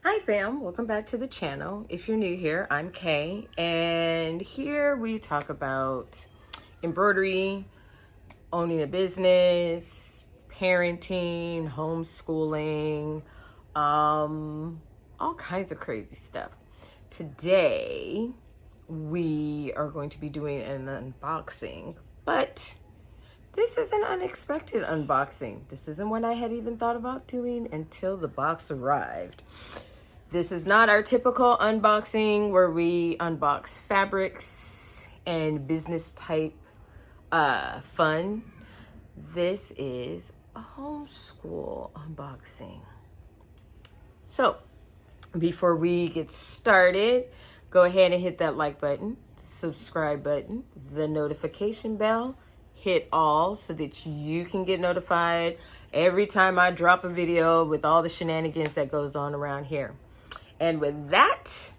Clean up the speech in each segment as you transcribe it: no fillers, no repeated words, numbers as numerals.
Hi fam, welcome back to the channel. If you're new here, I'm Kay, and here we talk about embroidery, owning a business, parenting, homeschooling, all kinds of crazy stuff. Today, we are going to be doing an unboxing, but this is an unexpected unboxing. This isn't what I had even thought about doing until the box arrived. This is not our typical unboxing where we unbox fabrics and business type fun. This is a homeschool unboxing. So before we get started, go ahead and hit that like button, subscribe button, the notification bell, hit all so that you can get notified every time I drop a video with all the shenanigans that goes on around here. And with that,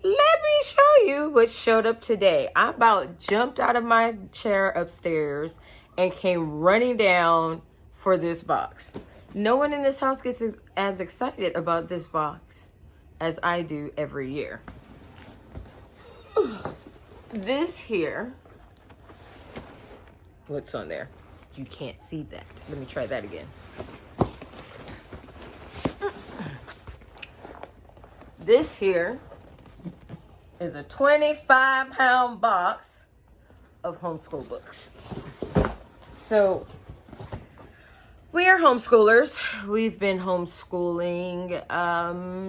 let me show you what showed up today. I about jumped out of my chair upstairs and came running down for this box. No one in this house gets as excited about this box as I do every year. This here, what's on there? You can't see that. Let me try that again. This here is a 25-pound box of homeschool books. So we are homeschoolers. We've been homeschooling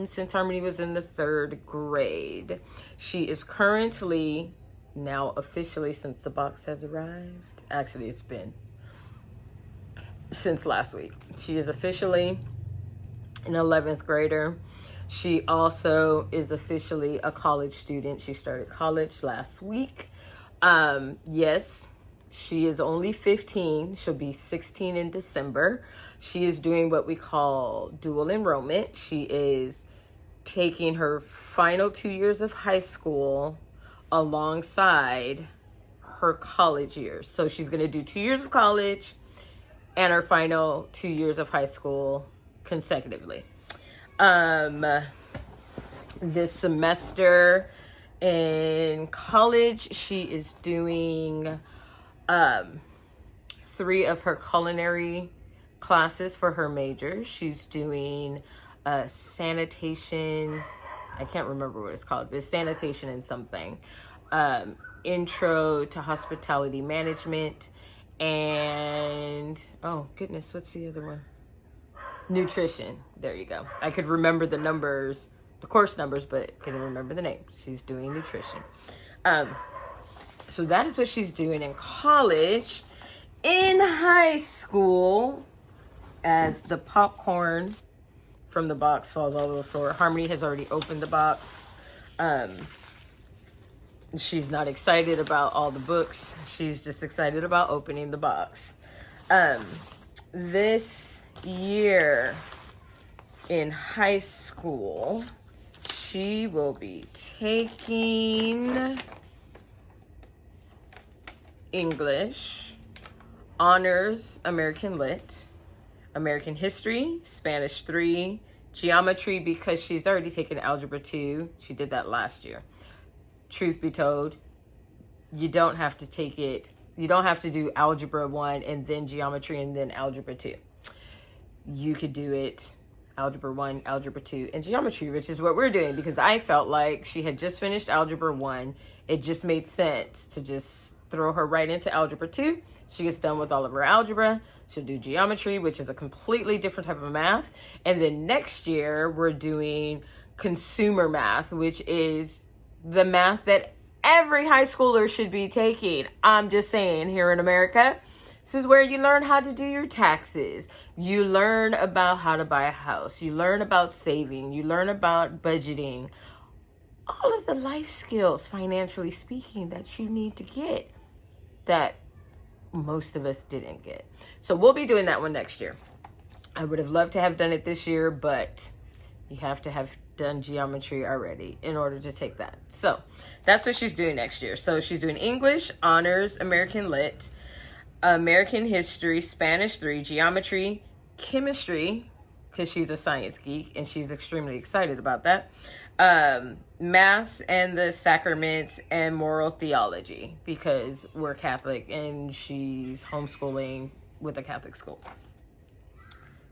since Harmonie was in the 3rd grade. She is currently, now officially since the box has arrived, actually it's been since last week. She is officially an 11th grader. She also is officially a college student. She started college last week. Yes, she is only 15. She'll be 16 in December. She is doing what we call dual enrollment. She is taking her final 2 years of high school alongside her college years. So she's going to do 2 years of college and her final 2 years of high school consecutively. This semester in college, she is doing 3 of her culinary classes for her major. She's doing sanitation. I can't remember what it's called, but it's sanitation and something. Intro to hospitality management, and oh goodness, what's the other one? Nutrition. There you go. I could remember the numbers, the course numbers, but couldn't remember the name. She's doing nutrition. So that is what she's doing in college. In high school, as the popcorn from the box falls all over the floor, Harmonie has already opened the box. She's not excited about all the books. She's just excited about opening the box. This year in high school, she will be taking English, honors American Lit, American History, Spanish 3, Geometry because she's already taken Algebra 2. She did that last year. Truth be told, you don't have to take it. You don't have to do Algebra 1 and then Geometry and then Algebra 2. You could do it Algebra 1, Algebra 2, and Geometry, which is what we're doing because I felt like she had just finished Algebra 1. It just made sense to just throw her right into Algebra 2. She gets done with all of her algebra. She'll do Geometry, which is a completely different type of math. And then next year, we're doing consumer math, which is the math that every high schooler should be taking. I'm just saying, here in America, this is where you learn how to do your taxes. You learn about how to buy a house. You learn about saving. You learn about budgeting. All of the life skills, financially speaking, that you need to get that most of us didn't get. So we'll be doing that one next year. I would have loved to have done it this year, but you have to have done geometry already in order to take that. So that's what she's doing next year. So she's doing English, honors, American Lit, American History, Spanish 3, Geometry, Chemistry, because she's a science geek and she's extremely excited about that. Mass and the sacraments and moral theology, because we're Catholic and she's homeschooling with a Catholic school.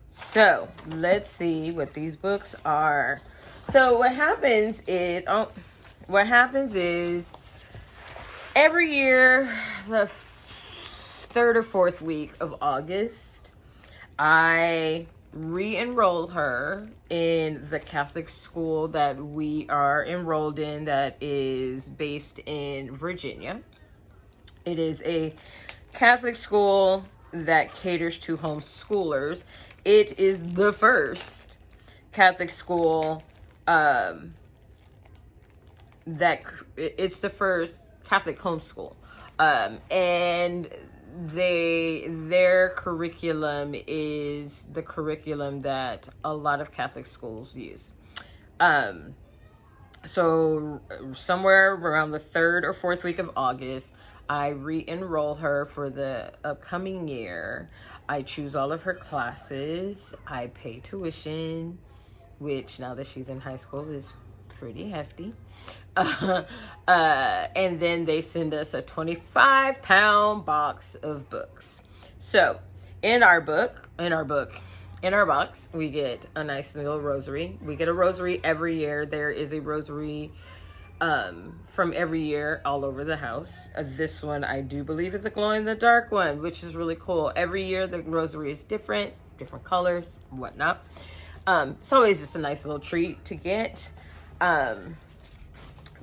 So let's see what these books are. So what happens is every year, the third or fourth week of August, I re-enroll her in the Catholic school that we are enrolled in, that is based in Virginia. It is a Catholic school that caters to homeschoolers. It is the first Catholic school it's the first Catholic homeschool, and their curriculum is the curriculum that a lot of Catholic schools use. So somewhere around the third or fourth week of August, I re-enroll her for the upcoming year. I choose all of her classes. I pay tuition, which now that she's in high school is pretty hefty. And then they send us a 25-pound box of books. So in our box, we get a nice little rosary. We get a rosary every year. There is a rosary from every year all over the house. This one I do believe is a glow-in-the-dark one, which is really cool. Every year the rosary is different colors, whatnot. It's always just a nice little treat to get.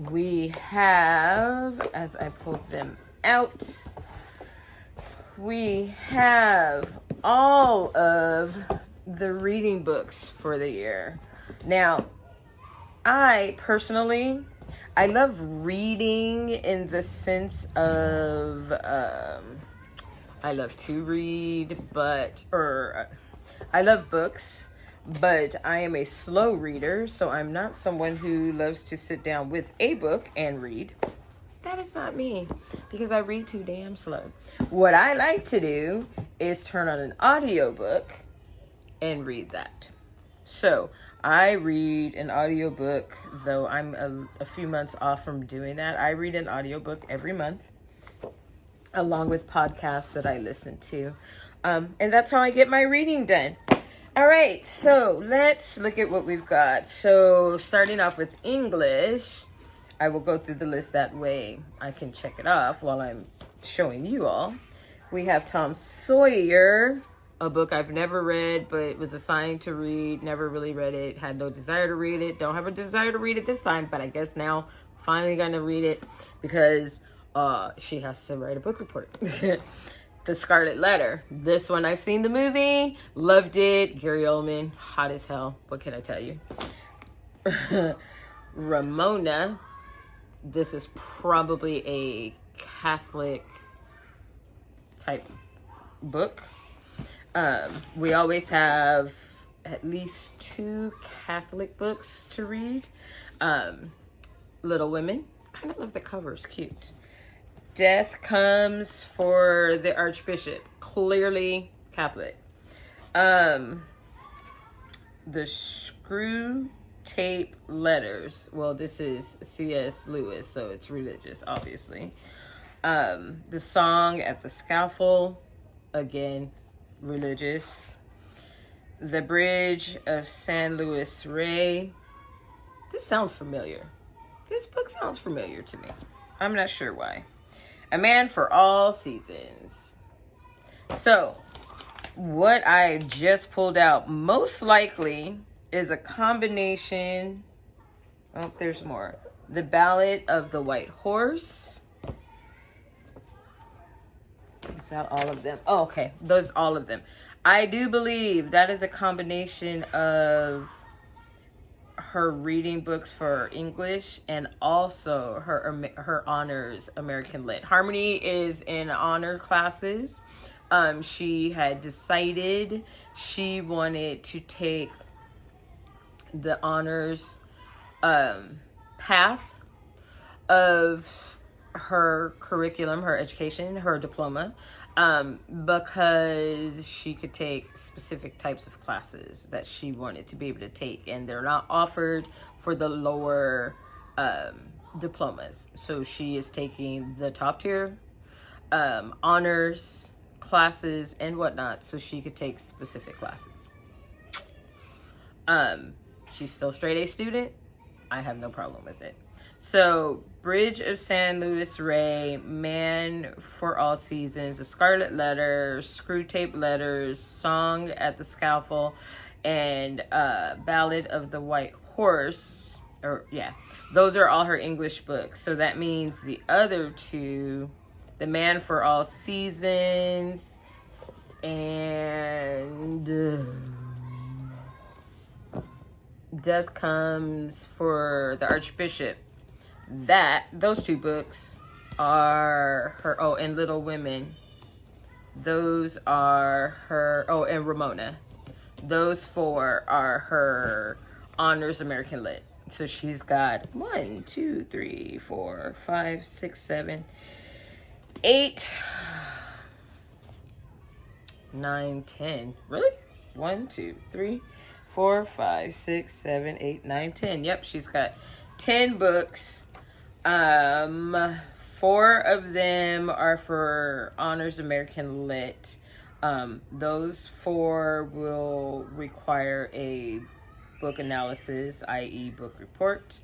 We have, as I pulled them out, we have all of the reading books for the year. Now, I personally, I love reading in the sense of, I love to read, I love books. But I am a slow reader, so I'm not someone who loves to sit down with a book and read. That is not me, because I read too damn slow. What I like to do is turn on an audiobook and read that. So I read an audiobook, though I'm a few months off from doing that. I read an audiobook every month, along with podcasts that I listen to. And that's how I get my reading done. All right, so let's look at what we've got. So starting off with English, I will go through the list, that way I can check it off while I'm showing you all. We have Tom Sawyer, a book I've never read, but was assigned to read, never really read it, had no desire to read it, don't have a desire to read it this time, but I guess now finally gonna read it because she has to write a book report. The Scarlet Letter. This one, I've seen the movie, loved it. Gary Oldman, hot as hell. What can I tell you? Ramona. This is probably a Catholic type book. We always have at least 2 Catholic books to read. Little Women. Kind of love the cover. It's cute. Death Comes for the Archbishop, clearly Catholic. The Screw Tape Letters. Well, this is C.S. Lewis, so it's religious, obviously. The Song at the Scaffold, again, religious. The Bridge of San Luis Rey. This sounds familiar. This book sounds familiar to me. I'm not sure why. A Man for All Seasons. So, what I just pulled out most likely is a combination. Oh, there's more. The Ballad of the White Horse. Is that all of them? Oh, okay. Those all of them. I do believe that is a combination of her reading books for English and also her honors American Lit. Harmonie is in honor classes. She had decided she wanted to take the honors path of her curriculum, her education, her diploma, because she could take specific types of classes that she wanted to be able to take, and they're not offered for the lower diplomas. So she is taking the top tier honors classes and whatnot, so she could take specific classes. She's still straight A student. I have no problem with it. So, Bridge of San Luis Rey, Man for All Seasons, A Scarlet Letter, Screw Tape Letters, Song at the Scaffold, and Ballad of the White Horse. Those are all her English books. So that means the other two, The Man for All Seasons and Death Comes for the Archbishop. Those two books are her. Oh, and Little Women. Those are her. Oh, and Ramona. Those four are her honors American Lit. So she's got 1, 2, 3, 4, 5, 6, 7, 8, 9, 10. Really? 1, 2, 3, 4, 5, 6, 7, 8, 9, 10. Yep, she's got 10 books. 4 of them are for honors American Lit. Those 4 will require a book analysis, i.e. book report.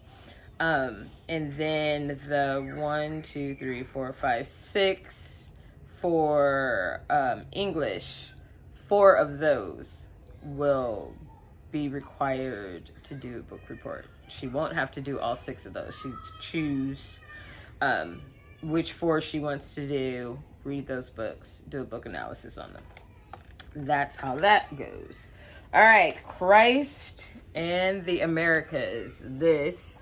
And then the 1, 2, 3, 4, 5, 6 for English, 4 of those will be required to do a book report. She won't have to do all 6 of those. She choose which 4 she wants to do, read those books, do a book analysis on them. That's how that goes. All right, Christ and the Americas. This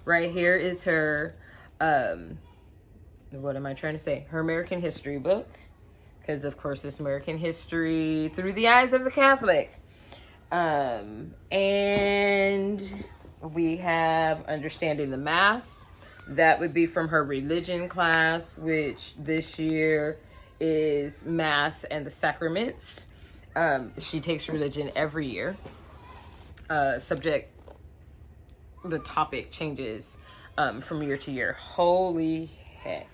right here is her, what am I trying to say? Her American history book. Because, of course, it's American history through the eyes of the Catholic. And we have Understanding the Mass. That would be from her religion class, which this year is Mass and the Sacraments. She takes religion every year. The topic changes from year to year. Holy heck.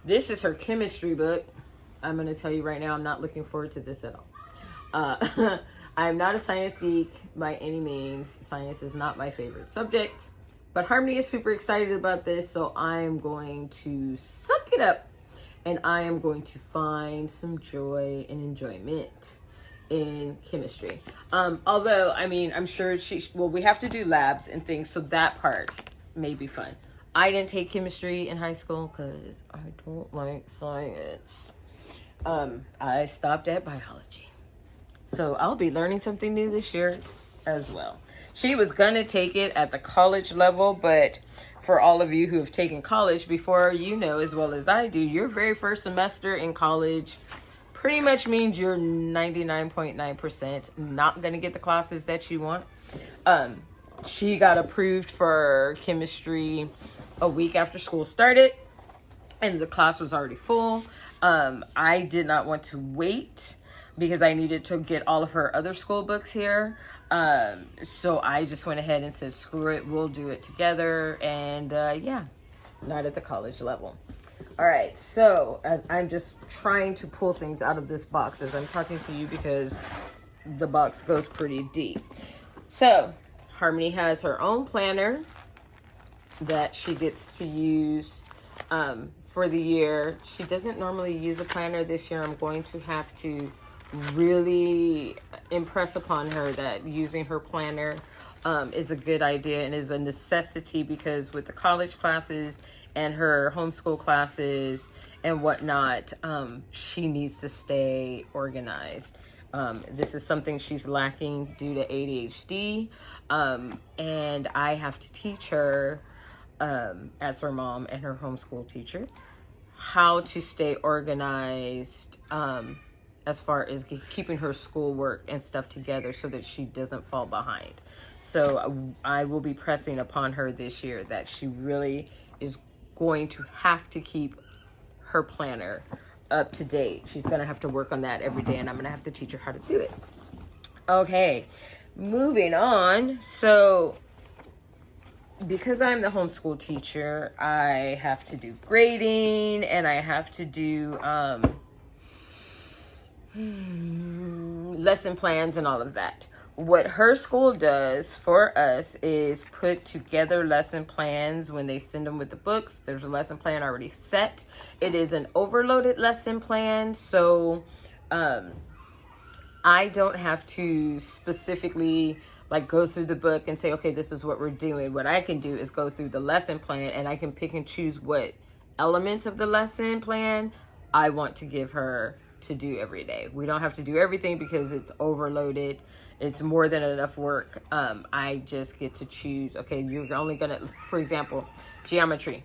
This is her chemistry book. I'm going to tell you right now, I'm not looking forward to this at all. I'm not a science geek by any means. Science is not my favorite subject. But Harmonie is super excited about this, so I'm going to suck it up. And I am going to find some joy and enjoyment in chemistry. Although, I mean, I'm sure we have to do labs and things, so that part may be fun. I didn't take chemistry in high school because I don't like science. I stopped at biology. So I'll be learning something new this year as well. She was going to take it at the college level, but for all of you who have taken college before, you know as well as I do, your very first semester in college pretty much means you're 99.9% not going to get the classes that you want. She got approved for chemistry a week after school started, and the class was already full. I did not want to wait because I needed to get all of her other school books here. So I just went ahead and said, screw it, we'll do it together. And yeah, not at the college level. All right, so as I'm just trying to pull things out of this box as I'm talking to you because the box goes pretty deep. So Harmonie has her own planner that she gets to use for the year. She doesn't normally use a planner this year. I'm going to have to really impress upon her that using her planner is a good idea and is a necessity, because with the college classes and her homeschool classes and whatnot, she needs to stay organized. This is something she's lacking due to ADHD, and I have to teach her, as her mom and her homeschool teacher, how to stay organized as far as keeping her schoolwork and stuff together so that she doesn't fall behind. So I will be pressing upon her this year that she really is going to have to keep her planner up to date. She's going to have to work on that every day, and I'm going to have to teach her how to do it. Okay, moving on. So because I'm the homeschool teacher, I have to do grading, and I have to do lesson plans and all of that. What her school does for us is put together lesson plans when they send them with the books. There's a lesson plan already set. It is an overloaded lesson plan, so I don't have to specifically like go through the book and say, okay, this is what we're doing. What I can do is go through the lesson plan, and I can pick and choose what elements of the lesson plan I want to give her to do every day. We don't have to do everything because it's overloaded. It's more than enough work. I just get to choose, okay, you're only gonna, for example, geometry.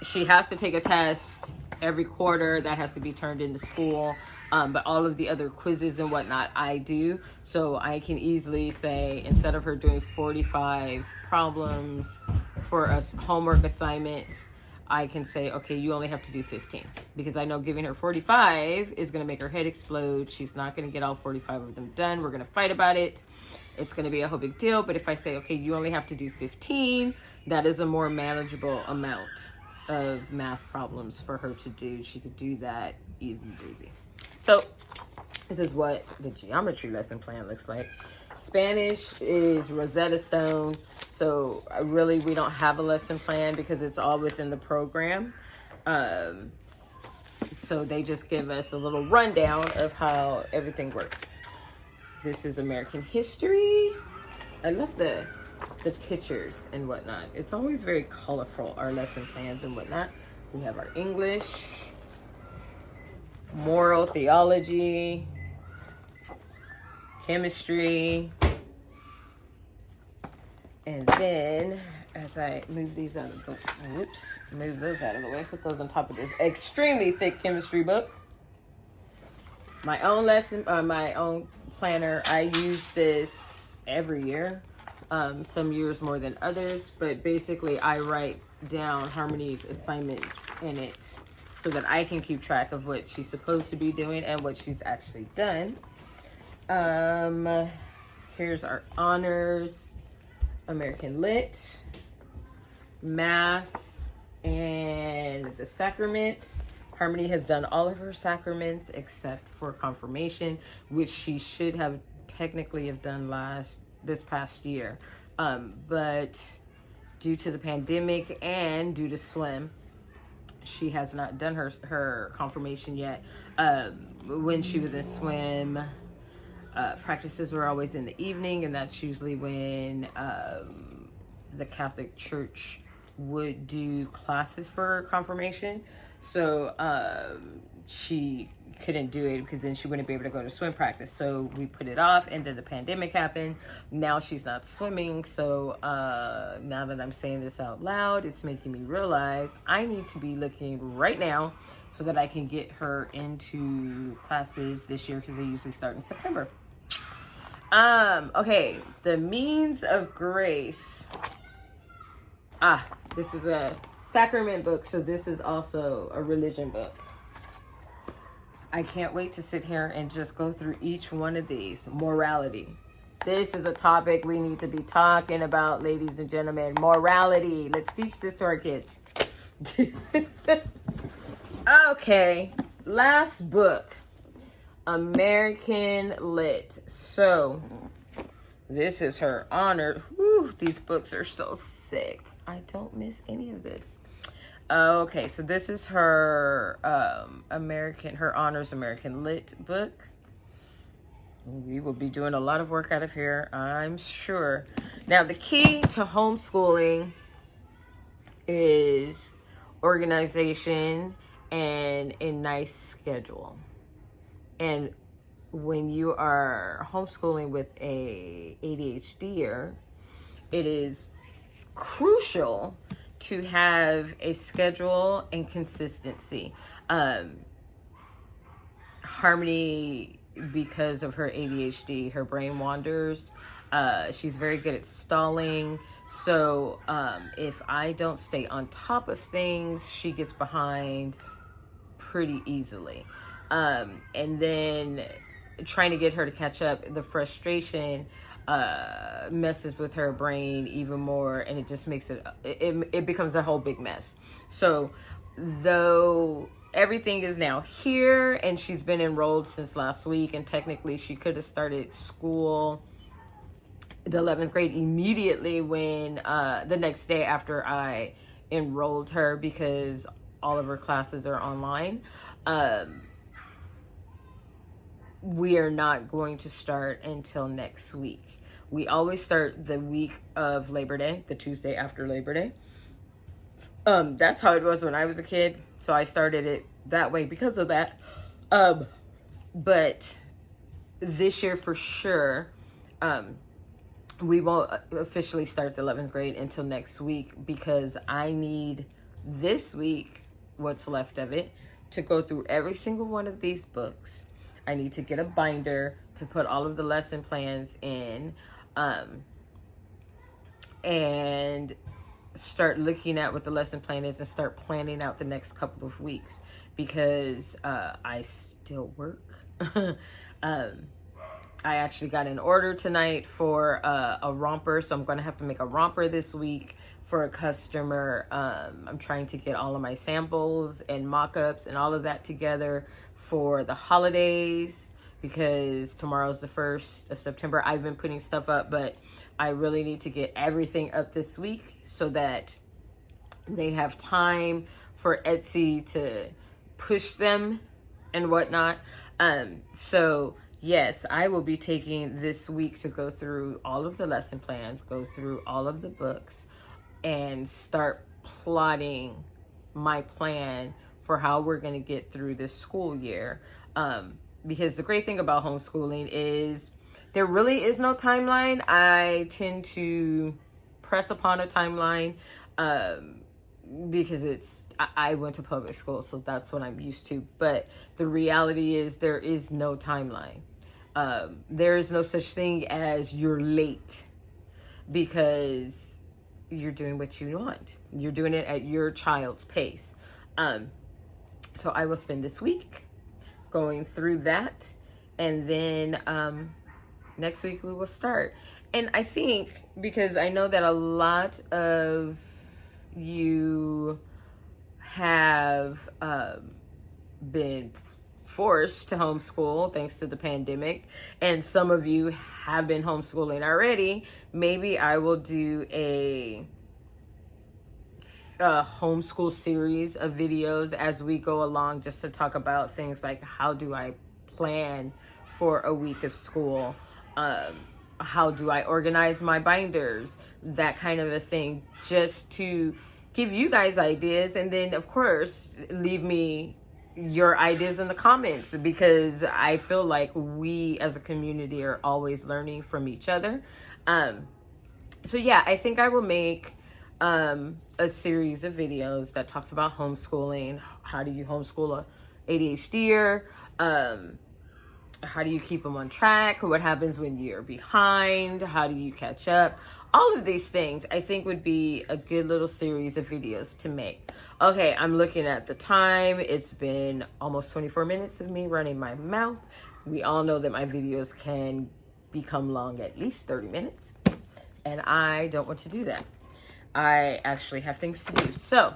She has to take a test every quarter that has to be turned into school. But all of the other quizzes and whatnot, I do. So I can easily say, instead of her doing 45 problems for a homework assignment, I can say, okay, you only have to do 15. Because I know giving her 45 is going to make her head explode. She's not going to get all 45 of them done. We're going to fight about it. It's going to be a whole big deal. But if I say, okay, you only have to do 15, that is a more manageable amount of math problems for her to do. She could do that easy breezy. So this is what the geometry lesson plan looks like. Spanish is Rosetta Stone. So really we don't have a lesson plan because it's all within the program. So they just give us a little rundown of how everything works. This is American history. I love the pictures and whatnot. It's always very colorful, our lesson plans and whatnot. We have our English, moral theology, chemistry, and then as I move these out of the, move those out of the way, put those on top of this extremely thick chemistry book. My own lesson, my own planner. I use this every year, some years more than others, but basically I write down Harmonie's assignments in it so that I can keep track of what she's supposed to be doing and what she's actually done. Here's our honors, American Lit, Mass, and the sacraments. Harmonie has done all of her sacraments except for confirmation, which she should have technically have done this past year. But due to the pandemic and due to swim, she has not done her confirmation yet. When she was in swim, practices were always in the evening, and that's usually when the Catholic Church would do classes for confirmation. So she couldn't do it because then she wouldn't be able to go to swim practice. So we put it off, and then the pandemic happened. Now she's not swimming. So now that I'm saying this out loud, it's making me realize I need to be looking right now so that I can get her into classes this year because they usually start in September. Okay, the means of grace. This is a sacrament book, so this is also a religion book. I can't wait to sit here and just go through each one of these. Morality. This is a topic we need to be talking about, ladies and gentlemen. Morality. Let's teach this to our kids. Okay, last book. American Lit. So, this is her honor. Whew, these books are so thick. I don't miss any of this. Okay, so this is her her honors American Lit book. We will be doing a lot of work out of here, I'm sure. Now, the key to homeschooling is organization and a nice schedule. And when you are homeschooling with a ADHDer, it is crucial to have a schedule and consistency. Harmonie, because of her ADHD, her brain wanders. She's very good at stalling. So if I don't stay on top of things, she gets behind pretty easily. And then trying to get her to catch up, the frustration messes with her brain even more, and it just makes it becomes a whole big mess. So though everything is now here and she's been enrolled since last week, and technically she could have started school, the 11th grade, immediately when the next day after I enrolled her, because all of her classes are online. We are not going to start until next week. We always start the week of Labor Day, the Tuesday after Labor Day. That's how it was when I was a kid, so I started it that way because of that. But this year for sure, we won't officially start the 11th grade until next week, because I need this week, what's left of it, to go through every single one of these books. I need to get a binder to put all of the lesson plans in, and start looking at what the lesson plan is and start planning out the next couple of weeks, because I still work. I actually got an order tonight for a romper, so I'm going to have to make a romper this week for a customer. I'm trying to get all of my samples and mock-ups and all of that together for the holidays, because tomorrow's the 1st of September. I've been putting stuff up, but I really need to get everything up this week so that they have time for Etsy to push them and whatnot. So yes, I will be taking this week to go through all of the lesson plans, go through all of the books, and start plotting my plan for how we're going to get through this school year. Because the great thing about homeschooling is there really is no timeline. I tend to press upon a timeline because I went to public school, so that's what I'm used to. But the reality is there is no timeline. There is no such thing as you're late, because you're doing what you want. You're doing it at your child's pace. So I will spend this week going through that, and then next week we will start. And I think, because I know that a lot of you have been forced to homeschool thanks to the pandemic, and some of you have been homeschooling already, maybe I will do a homeschool series of videos as we go along, just to talk about things like, how do I plan for a week of school? How do I organize my binders? That kind of a thing, just to give you guys ideas. And then of course, leave me your ideas in the comments, because I feel like we as a community are always learning from each other. So yeah, I think I will make a series of videos that talks about homeschooling. How do you homeschool a ADHDer? How do you keep them on track? What happens when you're behind? How do you catch up? All of these things I think would be a good little series of videos to make. Okay, I'm looking at the time. It's been almost 24 minutes of me running my mouth. We all know that my videos can become long, at least 30 minutes. And I don't want to do that. I actually have things to do. So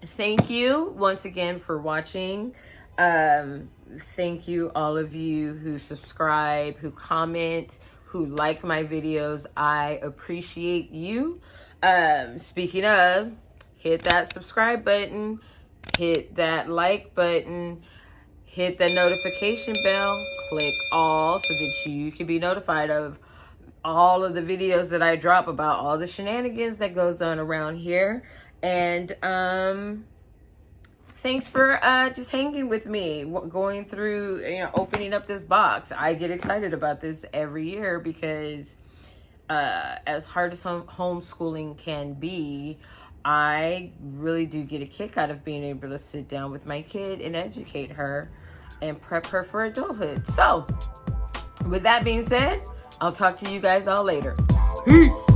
thank you once again for watching. Thank you all of you who subscribe, who comment, who like my videos. I appreciate you. Speaking of, hit that subscribe button, hit that like button, hit the notification bell, click all so that you can be notified of all of the videos that I drop about all the shenanigans that goes on around here. And thanks for just hanging with me, going through, opening up this box. I get excited about this every year, because as hard as homeschooling can be, I really do get a kick out of being able to sit down with my kid and educate her and prep her for adulthood. So with that being said, I'll talk to you guys all later. Peace.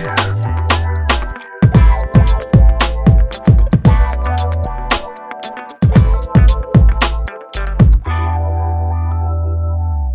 Yeah.